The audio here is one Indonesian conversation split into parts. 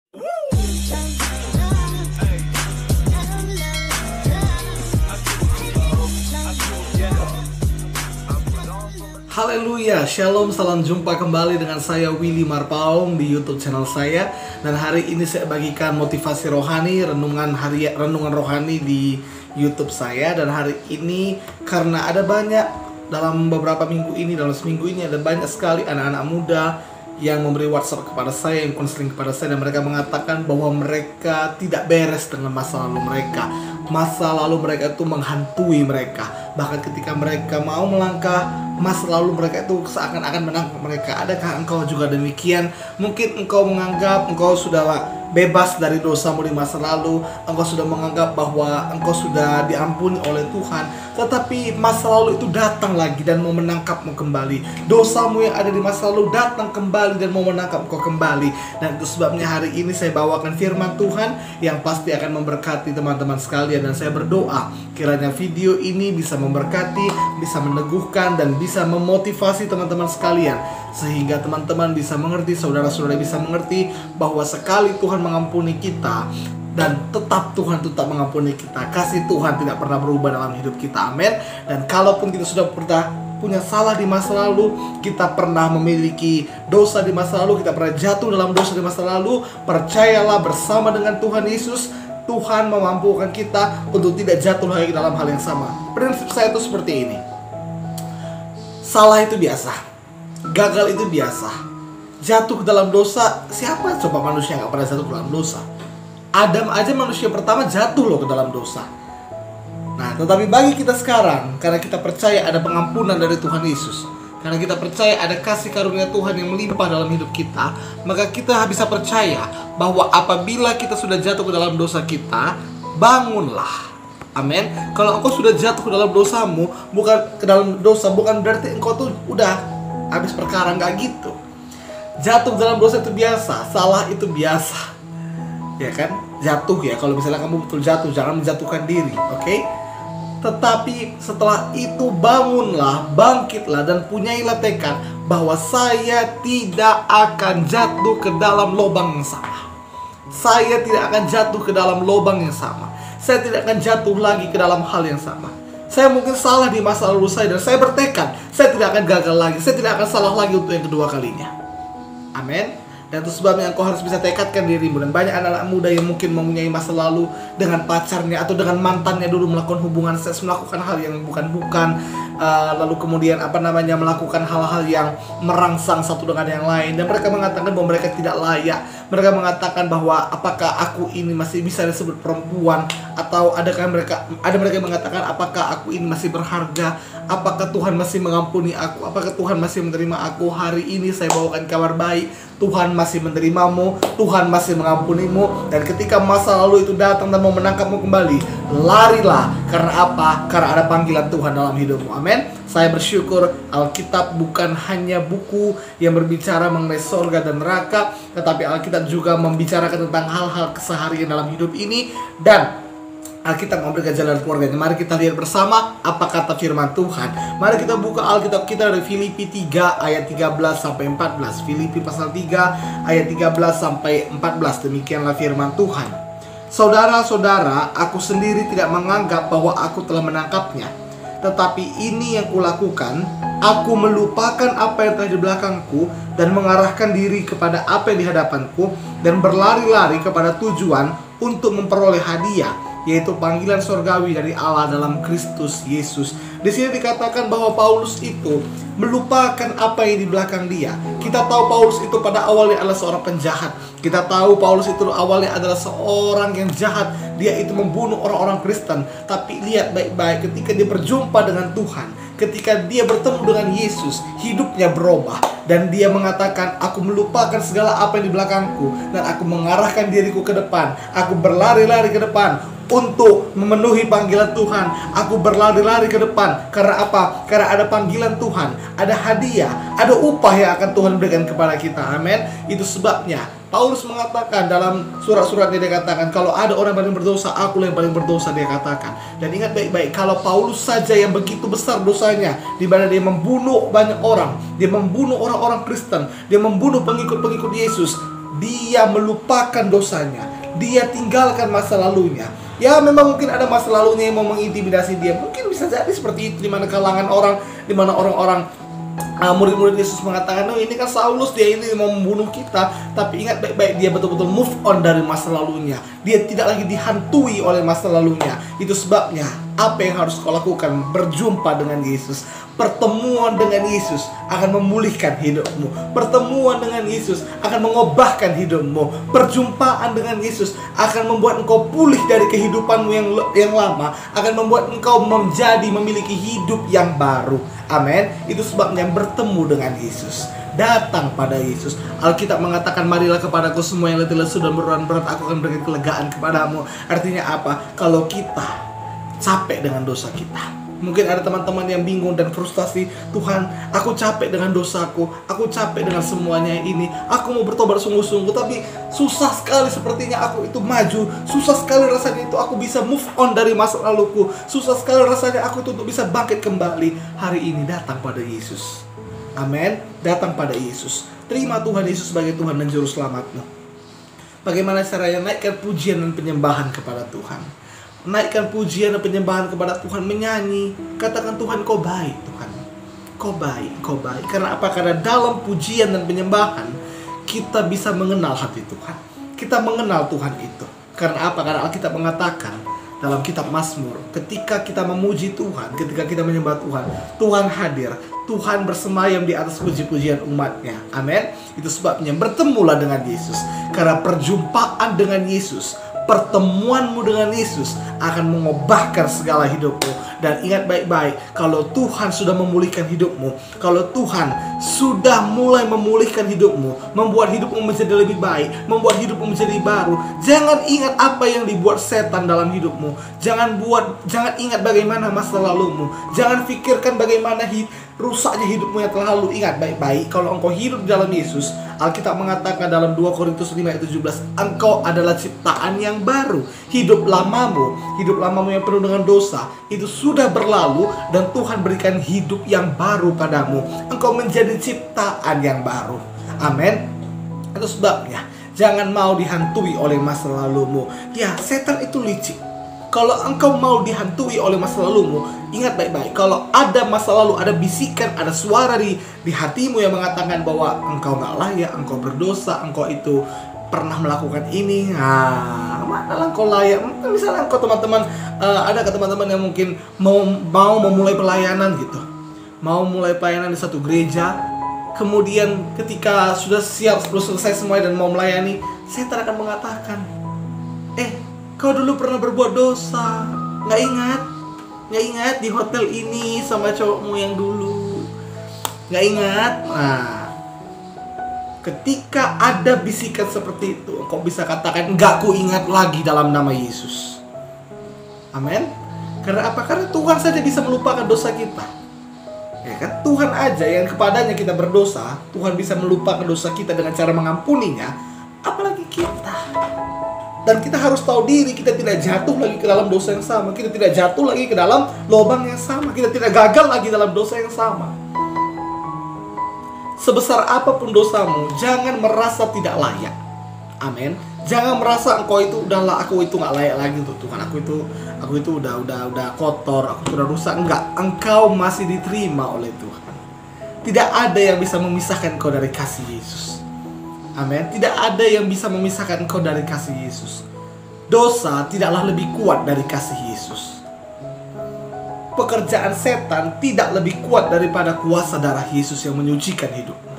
Haleluya, Shalom, salam jumpa kembali dengan saya Willy Marpaung di YouTube channel saya. Dan hari ini saya bagikan motivasi rohani, renungan rohani di YouTube saya. Dan hari ini karena ada banyak dalam beberapa minggu ini, dalam seminggu ini ada banyak sekali anak-anak muda yang memberi WhatsApp kepada saya, yang konseling kepada saya, dan mereka mengatakan bahwa mereka tidak beres dengan masa lalu mereka. Masa lalu mereka itu menghantui mereka. Bahkan ketika mereka mau melangkah, masa lalu mereka itu seakan-akan menangkap mereka. Adakah engkau juga demikian? Mungkin engkau menganggap engkau sudah bebas dari dosamu di masa lalu. Engkau sudah menganggap bahwa engkau sudah diampuni oleh Tuhan. Tetapi masa lalu itu datang lagi dan mau menangkapmu kembali. Dosamu yang ada di masa lalu datang kembali dan mau menangkap engkau kembali. Dan itu sebabnya hari ini saya bawakan firman Tuhan yang pasti akan memberkati teman-teman sekalian. Dan saya berdoa kiranya video ini bisa memberkati, bisa meneguhkan, dan bisa memotivasi teman-teman sekalian, sehingga teman-teman bisa mengerti, saudara-saudara bisa mengerti bahwa sekali Tuhan mengampuni kita, dan tetap Tuhan tetap mengampuni kita. Kasih Tuhan tidak pernah berubah dalam hidup kita, amin. Dan kalaupun kita sudah pernah punya salah di masa lalu, kita pernah memiliki dosa di masa lalu, kita pernah jatuh dalam dosa di masa lalu, percayalah bersama dengan Tuhan Yesus, Tuhan memampukan kita untuk tidak jatuh lagi dalam hal yang sama. Prinsip saya itu seperti ini. Salah itu biasa, gagal itu biasa. Jatuh ke dalam dosa, siapa coba manusia yang gak pernah jatuh ke dalam dosa? Adam aja manusia pertama jatuh loh ke dalam dosa. Nah, tetapi bagi kita sekarang, karena kita percaya ada pengampunan dari Tuhan Yesus, karena kita percaya ada kasih karunia Tuhan yang melimpah dalam hidup kita, maka kita bisa percaya bahwa apabila kita sudah jatuh ke dalam dosa kita, bangunlah. Amin. Kalau engkau sudah jatuh ke dalam dosamu, bukan berarti engkau tuh udah habis perkara, nggak gitu. Jatuh ke dalam dosa itu biasa, salah itu biasa. Ya kan? Jatuh ya, kalau misalnya kamu betul jatuh, jangan menjatuhkan diri, oke? Tetapi setelah itu bangunlah, bangkitlah, dan punyailah tekad bahwa saya tidak akan jatuh ke dalam lubang yang sama. Saya tidak akan jatuh ke dalam lubang yang sama. Saya tidak akan jatuh lagi ke dalam hal yang sama. Saya mungkin salah di masa lalu saya, dan saya bertekad saya tidak akan gagal lagi. Saya tidak akan salah lagi untuk yang kedua kalinya. Amin. Dan itu sebabnya engkau harus bisa tekadkan dirimu. Dan banyak anak-anak muda yang mungkin mempunyai masa lalu dengan pacarnya atau dengan mantannya dulu melakukan hubungan seks, melakukan hal yang bukan-bukan, lalu kemudian melakukan hal-hal yang merangsang satu dengan yang lain. Dan mereka mengatakan bahwa mereka tidak layak. Mereka mengatakan bahwa apakah aku ini masih bisa disebut perempuan, atau ada mereka yang mengatakan apakah aku ini masih berharga, apakah Tuhan masih mengampuni aku, apakah Tuhan masih menerima aku. Hari ini saya bawakan kabar baik, Tuhan masih menerimamu, Tuhan masih mengampunimu. Dan ketika masa lalu itu datang dan mau menangkapmu kembali, larilah. Karena apa? Karena ada panggilan Tuhan dalam hidupmu, amin. Saya bersyukur Alkitab bukan hanya buku yang berbicara mengenai surga dan neraka, tetapi Alkitab juga membicarakan tentang hal-hal keseharian dalam hidup ini. Dan Alkitab memberikan jalan keluarganya. Mari kita lihat bersama apa kata firman Tuhan. Mari kita buka Alkitab kita dari Filipi 3 ayat 13 sampai 14. Filipi pasal 3 ayat 13 sampai 14. Demikianlah firman Tuhan. Saudara-saudara, aku sendiri tidak menganggap bahwa aku telah menangkapnya. Tetapi ini yang kulakukan, aku melupakan apa yang telah di belakangku dan mengarahkan diri kepada apa yang di hadapanku, dan berlari-lari kepada tujuan untuk memperoleh hadiah, yaitu panggilan surgawi dari Allah dalam Kristus Yesus. Di sini dikatakan bahwa Paulus itu melupakan apa yang di belakang dia. Kita tahu Paulus itu pada awalnya adalah seorang penjahat. Kita tahu Paulus itu awalnya adalah seorang yang jahat. Dia itu membunuh orang-orang Kristen. Tapi lihat baik-baik, ketika dia berjumpa dengan Tuhan, ketika dia bertemu dengan Yesus, hidupnya berubah. Dan dia mengatakan, aku melupakan segala apa yang di belakangku, dan aku mengarahkan diriku ke depan. Aku berlari-lari ke depan untuk memenuhi panggilan Tuhan. Aku berlari-lari ke depan. Karena apa? Karena ada panggilan Tuhan, ada hadiah, ada upah yang akan Tuhan berikan kepada kita. Amin. Itu sebabnya Paulus mengatakan dalam surat-suratnya, dia katakan, kalau ada orang yang paling berdosa, akulah yang paling berdosa, dia katakan. Dan ingat baik-baik, kalau Paulus saja yang begitu besar dosanya, di mana dia membunuh banyak orang, dia membunuh orang-orang Kristen, dia membunuh pengikut-pengikut Yesus, dia melupakan dosanya, dia tinggalkan masa lalunya. Ya memang mungkin ada masa lalunya yang mau mengintimidasi dia. Mungkin bisa jadi seperti itu di mana kalangan orang, di mana orang-orang murid-murid Yesus mengatakan, oh ini kan Saulus, dia ini mau membunuh kita. Tapi ingat baik-baik, dia betul-betul move on dari masa lalunya. Dia tidak lagi dihantui oleh masa lalunya. Itu sebabnya apa yang harus kau lakukan? Berjumpa dengan Yesus. Pertemuan dengan Yesus akan memulihkan hidupmu. Pertemuan dengan Yesus akan mengubahkan hidupmu. Perjumpaan dengan Yesus akan membuat engkau pulih dari kehidupanmu yang lama. Akan membuat engkau memiliki hidup yang baru. Amin. Itu sebabnya bertemu dengan Yesus, datang pada Yesus. Alkitab mengatakan, marilah kepadaku semua yang letih lesu dan berat, aku akan berikan kelegaan kepadamu. Artinya apa? Kalau kita capek dengan dosa kita. Mungkin ada teman-teman yang bingung dan frustasi. Tuhan, aku capek dengan dosaku, aku capek dengan semuanya ini. Aku mau bertobat sungguh-sungguh, tapi susah sekali sepertinya aku itu maju. Susah sekali rasanya itu aku bisa move on dari masa laluku. Susah sekali rasanya aku itu untuk bisa bangkit kembali. Hari ini datang pada Yesus. Amin. Datang pada Yesus. Terima Tuhan Yesus sebagai Tuhan dan Juru Selamatmu. Bagaimana caranya? Naikkan pujian dan penyembahan kepada Tuhan. Naikkan pujian dan penyembahan kepada Tuhan. Menyanyi, katakan, Tuhan kau baik, Tuhan kau baik, kau baik. Karena apa? Karena dalam pujian dan penyembahan kita bisa mengenal hati Tuhan. Kita mengenal Tuhan itu. Karena apa? Karena Alkitab mengatakan dalam kitab Mazmur, ketika kita memuji Tuhan, ketika kita menyembah Tuhan, Tuhan hadir, Tuhan bersemayam di atas puji-pujian umatnya. Amin. Itu sebabnya bertemulah dengan Yesus. Karena perjumpaan dengan Yesus, pertemuanmu dengan Yesus akan mengubahkan segala hidupmu. Dan ingat baik-baik, kalau Tuhan sudah memulihkan hidupmu, kalau Tuhan sudah mulai memulihkan hidupmu, membuat hidupmu menjadi lebih baik, membuat hidupmu menjadi baru, jangan ingat apa yang dibuat setan dalam hidupmu. Jangan ingat bagaimana masa lalumu. Jangan pikirkan bagaimana rusaknya hidupmu yang telah lalu. Ingat baik-baik, kalau engkau hidup di dalam Yesus, Alkitab mengatakan dalam 2 Korintus 5 ayat 17, engkau adalah ciptaan yang baru. Hidup lamamu yang penuh dengan dosa, itu sudah berlalu dan Tuhan berikan hidup yang baru padamu. Engkau menjadi ciptaan yang baru. Amin. Itu sebabnya jangan mau dihantui oleh masa lalumu. Ya, setan itu licik. Kalau engkau mau dihantui oleh masa lalumu, ingat baik-baik, kalau ada masa lalu, ada bisikan, ada suara di hatimu yang mengatakan bahwa engkau gak layak, engkau berdosa, engkau itu pernah melakukan ini. Manalah engkau layak. Misalnya engkau ada teman-teman yang mungkin mau memulai pelayanan gitu, mau mulai pelayanan di satu gereja. Kemudian ketika sudah siap, sudah selesai semua dan mau melayani, setan akan mengatakan, kau dulu pernah berbuat dosa, nggak ingat di hotel ini sama cowokmu yang dulu, nggak ingat. Nah, ketika ada bisikan seperti itu, kau bisa katakan, nggak ku ingat lagi dalam nama Yesus. Amin. Karena apa? Karena Tuhan saja bisa melupakan dosa kita. Ya kan? Tuhan aja yang kepadanya kita berdosa, Tuhan bisa melupakan dosa kita dengan cara mengampuninya, apalagi kita. Dan kita harus tahu diri, kita tidak jatuh lagi ke dalam dosa yang sama. Kita tidak jatuh lagi ke dalam lubang yang sama. Kita tidak gagal lagi dalam dosa yang sama. Sebesar apapun dosamu, jangan merasa tidak layak. Amin. Jangan merasa engkau itu udahlah, aku itu nggak layak lagi untuk Tuhan. Aku itu udah kotor, aku sudah rusak. Enggak, engkau masih diterima oleh Tuhan. Tidak ada yang bisa memisahkan engkau dari kasih Yesus. Amin. Tidak ada yang bisa memisahkan engkau dari kasih Yesus. Dosa tidaklah lebih kuat dari kasih Yesus. Pekerjaan setan tidak lebih kuat daripada kuasa darah Yesus yang menyucikan hidupmu.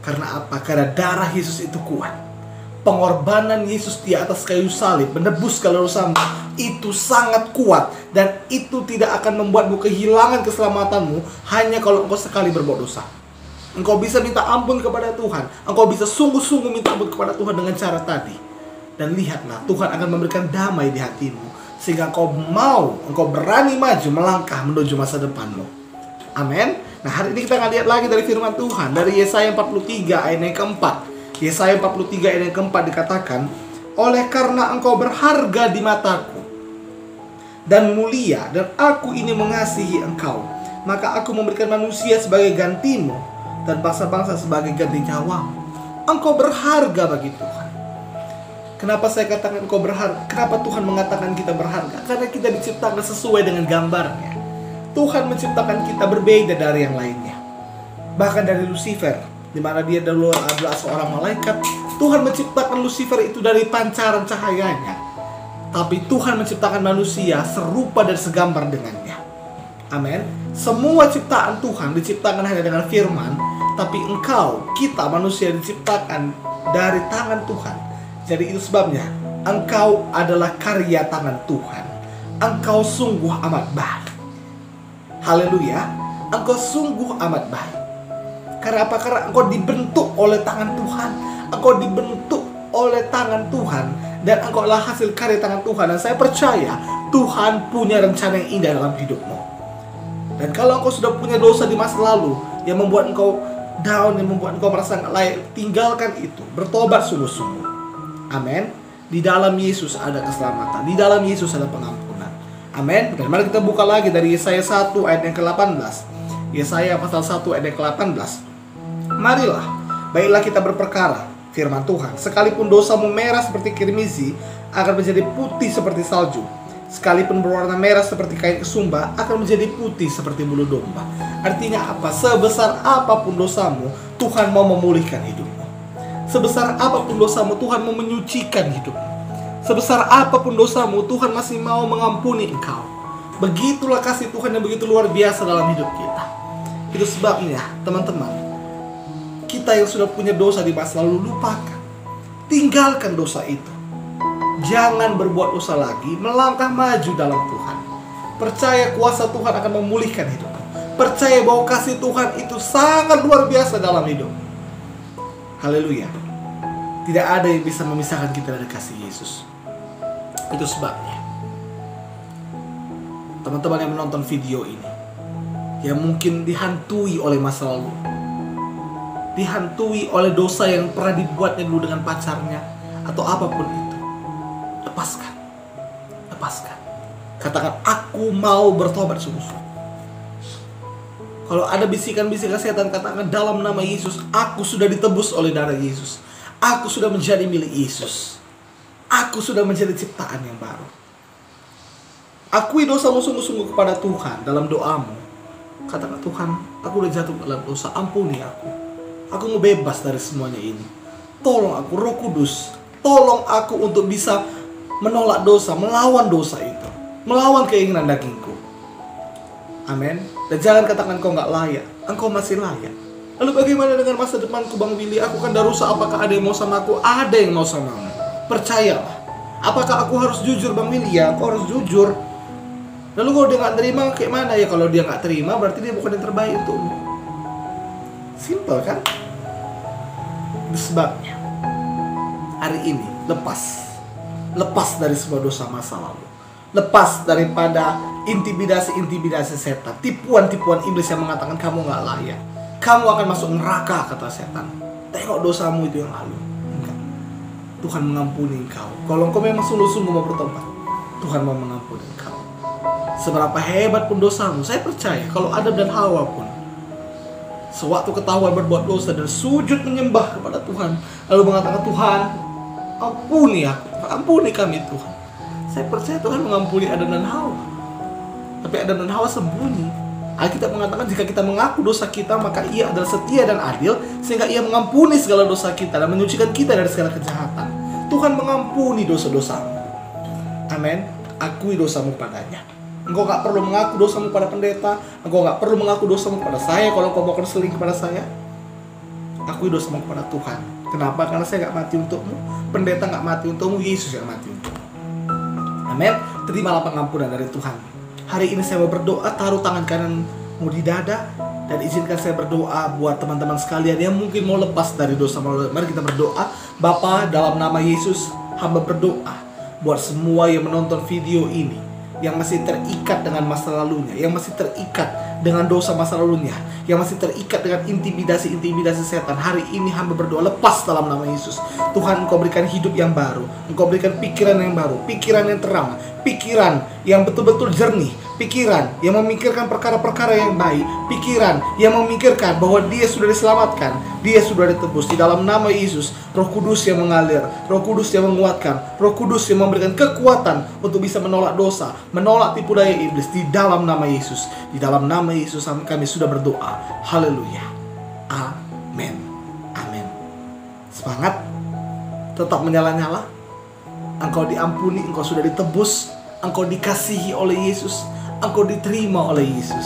Karena apa? Karena darah Yesus itu kuat. Pengorbanan Yesus di atas kayu salib menebus segala dosamu itu sangat kuat. Dan itu tidak akan membuatmu kehilangan keselamatanmu hanya kalau engkau sekali berbuat dosa. Engkau bisa minta ampun kepada Tuhan. Engkau bisa sungguh-sungguh minta ampun kepada Tuhan dengan cara tadi. Dan lihatlah, Tuhan akan memberikan damai di hatimu. Sehingga engkau berani maju melangkah menuju masa depanmu. Amin. Nah, hari ini kita akan lihat lagi dari firman Tuhan. Dari Yesaya 43 ayat yang keempat. Yesaya 43 ayat yang keempat dikatakan, oleh karena engkau berharga di mataku dan mulia, dan aku ini mengasihi engkau, maka aku memberikan manusia sebagai gantimu dan bangsa-bangsa sebagai ganti nyawamu. Engkau berharga bagi Tuhan. Kenapa saya katakan engkau berharga? Kenapa Tuhan mengatakan kita berharga? Karena kita diciptakan sesuai dengan gambarnya. Tuhan menciptakan kita berbeda dari yang lainnya. Bahkan dari Lucifer, di mana dia dulu adalah seorang malaikat, Tuhan menciptakan Lucifer itu dari pancaran cahayanya. Tapi Tuhan menciptakan manusia serupa dan segambar dengannya. Amin. Semua ciptaan Tuhan diciptakan hanya dengan firman, tapi kita manusia diciptakan dari tangan Tuhan. Jadi itu sebabnya engkau adalah karya tangan Tuhan. Engkau sungguh amat baik. Haleluya. Engkau sungguh amat baik. Karena apa? Karena engkau dibentuk oleh tangan Tuhan. Engkau dibentuk oleh tangan Tuhan. Dan engkau adalah hasil karya tangan Tuhan. Dan saya percaya Tuhan punya rencana yang indah dalam hidupmu. Dan kalau engkau sudah punya dosa di masa lalu yang membuat engkau down, yang membuat engkau merasa nggak layak, tinggalkan itu. Bertobat sungguh-sungguh. Amin. Di dalam Yesus ada keselamatan. Di dalam Yesus ada pengampunan. Amin. Dan mari kita buka lagi dari Yesaya 1 ayat yang ke-18. Yesaya pasal 1 ayat yang ke-18. Marilah, baiklah kita berperkara, firman Tuhan. Sekalipun dosamu merah seperti kirmizi, akan menjadi putih seperti salju. Sekalipun berwarna merah seperti kain kesumba, akan menjadi putih seperti bulu domba. Artinya apa? Sebesar apapun dosamu, Tuhan mau memulihkan hidupmu. Sebesar apapun dosamu, Tuhan mau menyucikan hidupmu. Sebesar apapun dosamu, Tuhan masih mau mengampuni engkau. Begitulah kasih Tuhan yang begitu luar biasa dalam hidup kita. Itu sebabnya, teman-teman, kita yang sudah punya dosa di masa lalu, lupakan. Tinggalkan dosa itu. Jangan berbuat dosa lagi, melangkah maju dalam Tuhan. Percaya kuasa Tuhan akan memulihkan hidupmu. Percaya bahwa kasih Tuhan itu sangat luar biasa dalam hidupmu. Haleluya. Tidak ada yang bisa memisahkan kita dari kasih Yesus. Itu sebabnya teman-teman yang menonton video ini, yang mungkin dihantui oleh masa lalu, dihantui oleh dosa yang pernah dibuatnya dulu dengan pacarnya, atau apapun itu, lepaskan. Lepaskan. Katakan, aku mau bertobat sungguh-sungguh. Kalau ada bisikan-bisikan setan, katakan, dalam nama Yesus, aku sudah ditebus oleh darah Yesus. Aku sudah menjadi milik Yesus. Aku sudah menjadi ciptaan yang baru. Akui dosamu sungguh-sungguh kepada Tuhan dalam doamu. Katakan, Tuhan, aku udah jatuh dalam dosa, ampuni aku. Aku mau bebas dari semuanya ini. Tolong aku, Roh Kudus. Tolong aku untuk bisa menolak dosa, melawan dosa itu, melawan keinginan dagingku. Amin. Dan jangan katakan kau gak layak. Engkau masih layak. Lalu bagaimana dengan masa depanku, Bang Willy? Aku kan dah rusak. Apakah ada yang mau sama aku? Ada yang mau sama aku. Percayalah. Apakah aku harus jujur, Bang Willy? Ya, aku harus jujur. Lalu kalau dia gak terima, kayak mana ya? Kalau dia gak terima, berarti dia bukan yang terbaik untukmu. Simple kan? Itu sebabnya hari ini lepas dari semua dosa masa lalu. Lepas daripada intimidasi setan, tipuan iblis yang mengatakan kamu gak layak, kamu akan masuk neraka, kata setan. Tengok dosamu itu yang lalu. Enggak. Tuhan mengampuni engkau. Kalau engkau memang sungguh-sungguh mau bertobat, Tuhan mau mengampuni engkau. Seberapa hebat pun dosamu, saya percaya kalau Adam dan Hawa pun sewaktu ketahuan berbuat dosa dan sujud menyembah kepada Tuhan, lalu mengatakan, Tuhan, ampuni aku, ampuni kami Tuhan. Saya percaya Tuhan mengampuni Adam dan Hawa. Tapi Adam dan Hawa sembunyi. Alkitab mengatakan jika kita mengaku dosa kita, maka Ia adalah setia dan adil, sehingga Ia mengampuni segala dosa kita dan menyucikan kita dari segala kejahatan. Tuhan mengampuni dosa-dosamu. Amin. Akui dosamu padanya. Engkau gak perlu mengaku dosamu pada pendeta. Engkau gak perlu mengaku dosamu pada saya. Kalau engkau mau konseling kepada saya, akui dosamu kepada Tuhan. Kenapa? Karena saya gak mati untukmu, pendeta gak mati untukmu, Yesus yang mati untukmu. Amin. Terimalah pengampunan dari Tuhan. Hari ini saya mau berdoa, taruh tangan kananmu di dada, dan izinkan saya berdoa buat teman-teman sekalian yang mungkin mau lepas dari dosa. Mari kita berdoa. Bapa, dalam nama Yesus, hamba berdoa buat semua yang menonton video ini, yang masih terikat dengan masa lalunya, yang masih terikat dengan dosa masa lalunya, yang masih terikat dengan intimidasi setan. Hari ini hamba berdoa, lepas dalam nama Yesus. Tuhan, Engkau berikan hidup yang baru, Engkau berikan pikiran yang baru, pikiran yang terang, pikiran yang betul-betul jernih, pikiran yang memikirkan perkara-perkara yang baik, pikiran yang memikirkan bahwa dia sudah diselamatkan, dia sudah ditebus di dalam nama Yesus. Roh Kudus yang mengalir, Roh Kudus yang menguatkan, Roh Kudus yang memberikan kekuatan untuk bisa menolak dosa, menolak tipu daya iblis di dalam nama Yesus. Di dalam nama Yesus kami sudah berdoa. Haleluya. Amin. Amin. Semangat, tetap menyala-nyala. Engkau diampuni, engkau sudah ditebus, engkau dikasihi oleh Yesus, engkau diterima oleh Yesus.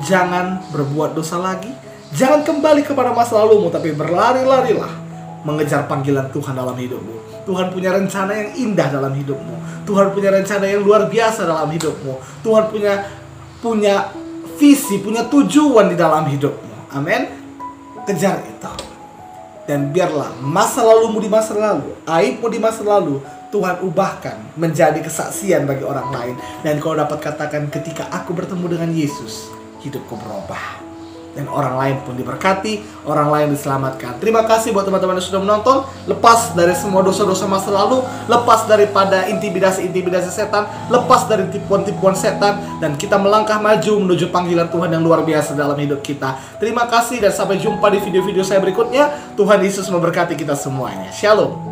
Jangan berbuat dosa lagi, jangan kembali kepada masa lalumu, tapi berlari-larilah mengejar panggilan Tuhan dalam hidupmu. Tuhan punya rencana yang indah dalam hidupmu. Tuhan punya rencana yang luar biasa dalam hidupmu. Tuhan punya visi, punya tujuan di dalam hidupmu. Amin. Kejar itu. Dan biarlah masa lalumu di masa lalu, aibmu di masa lalu, Tuhan ubahkan menjadi kesaksian bagi orang lain. Dan kau dapat katakan, ketika aku bertemu dengan Yesus, hidupku berubah. Dan orang lain pun diberkati, orang lain diselamatkan. Terima kasih buat teman-teman yang sudah menonton. Lepas dari semua dosa-dosa masa lalu, lepas daripada intimidasi-intimidasi setan, lepas dari tipuan-tipuan setan, dan kita melangkah maju menuju panggilan Tuhan yang luar biasa dalam hidup kita. Terima kasih dan sampai jumpa di video-video saya berikutnya. Tuhan Yesus memberkati kita semuanya. Shalom.